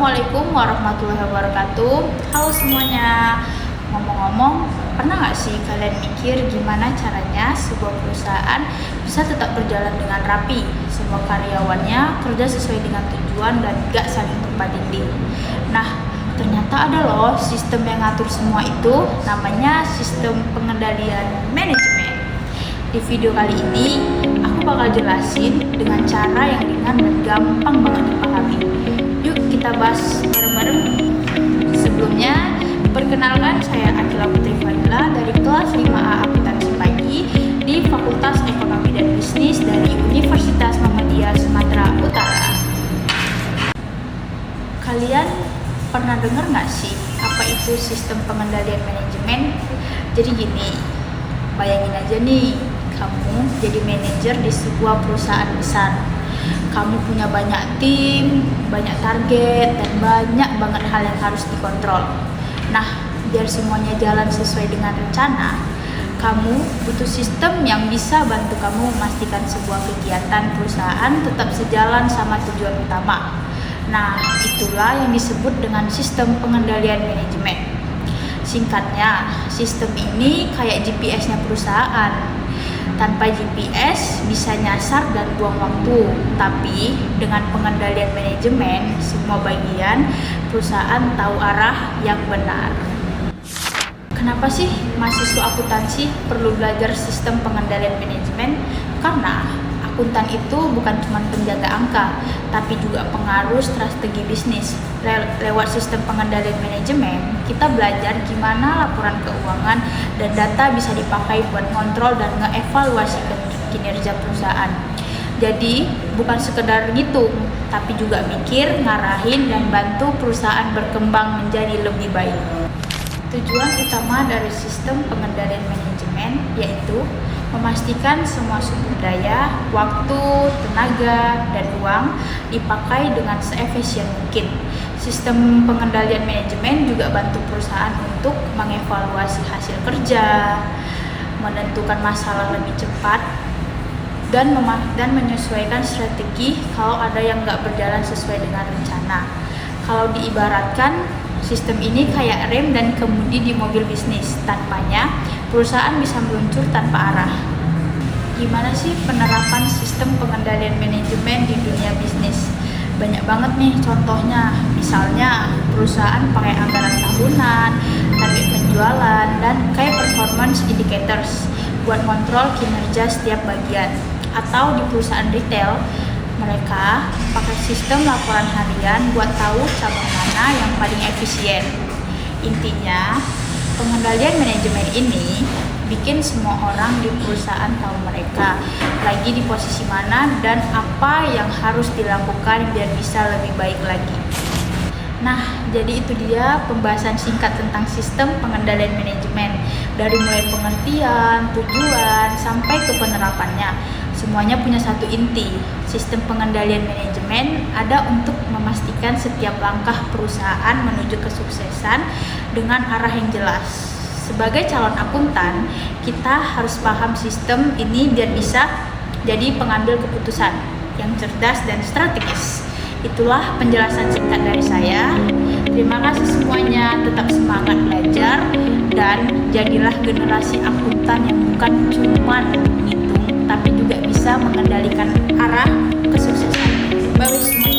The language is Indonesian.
Assalamualaikum warahmatullahi wabarakatuh. Halo semuanya. Ngomong-ngomong, pernah nggak sih kalian mikir gimana caranya sebuah perusahaan bisa tetap berjalan dengan rapi, semua karyawannya kerja sesuai dengan tujuan dan gak saling tumpah tindih? Nah, ternyata ada loh sistem yang ngatur semua itu, namanya sistem pengendalian manajemen. Di video kali ini, aku bakal jelasin dengan cara yang ringan dan gampang banget dipahami. Yuk kita bahas bareng-bareng. Sebelumnya, perkenalkan saya Akila Putri Fadila dari kelas 5A Akuntansi Pagi di Fakultas Ekonomi dan Bisnis dari Universitas Muhammadiyah Sumatera Utara. Kalian pernah dengar nggak sih apa itu sistem pengendalian manajemen? Jadi gini, bayangin aja nih, kamu jadi manajer di sebuah perusahaan besar. Kamu punya banyak tim, banyak target, dan banyak banget hal yang harus dikontrol. Nah, biar semuanya jalan sesuai dengan rencana, kamu butuh sistem yang bisa bantu kamu memastikan sebuah kegiatan perusahaan tetap sejalan sama tujuan utama. Nah, itulah yang disebut dengan sistem pengendalian manajemen. Singkatnya, sistem ini kayak GPS-nya perusahaan. Tanpa GPS bisa nyasar dan buang waktu, tapi dengan pengendalian manajemen, semua bagian perusahaan tahu arah yang benar. Kenapa sih mahasiswa akuntansi perlu belajar sistem pengendalian manajemen? Karena akuntan itu bukan cuma penjaga angka, tapi juga pengaruh strategi bisnis. Lewat sistem pengendalian manajemen, kita belajar gimana laporan keuangan dan data bisa dipakai buat kontrol dan ngeevaluasi kinerja perusahaan. Jadi, bukan sekedar ngitung, tapi juga mikir, ngarahin, dan bantu perusahaan berkembang menjadi lebih baik. Tujuan utama dari sistem pengendalian manajemen yaitu memastikan semua sumber daya, waktu, tenaga, dan uang dipakai dengan seefisien mungkin. Sistem pengendalian manajemen juga bantu perusahaan untuk mengevaluasi hasil kerja, menentukan masalah lebih cepat, dan menyesuaikan strategi kalau ada yang nggak berjalan sesuai dengan rencana. Kalau diibaratkan, sistem ini kayak rem dan kemudi di mobil bisnis. Tanpanya, perusahaan bisa meluncur tanpa arah. Gimana sih penerapan sistem pengendalian manajemen di dunia bisnis? Banyak banget nih contohnya. Misalnya, perusahaan pakai anggaran tahunan, target penjualan, dan kayak performance indicators buat kontrol kinerja setiap bagian. Atau di perusahaan retail, mereka pakai sistem laporan harian buat tahu cabang mana yang paling efisien. Intinya, pengendalian manajemen ini bikin semua orang di perusahaan tahu mereka lagi di posisi mana dan apa yang harus dilakukan biar bisa lebih baik lagi. Nah, jadi itu dia pembahasan singkat tentang sistem pengendalian manajemen. Dari mulai pengertian, tujuan, sampai ke penerapannya. Semuanya punya satu inti. Sistem pengendalian manajemen ada untuk memastikan setiap langkah perusahaan menuju kesuksesan dengan arah yang jelas. Sebagai calon akuntan, kita harus paham sistem ini biar bisa jadi pengambil keputusan yang cerdas dan strategis. Itulah penjelasan singkat dari saya. Terima kasih semuanya, tetap semangat belajar dan jadilah generasi akuntan yang bukan cuma ngitung tapi juga bisa mengendalikan arah kesuksesan. Bye semua.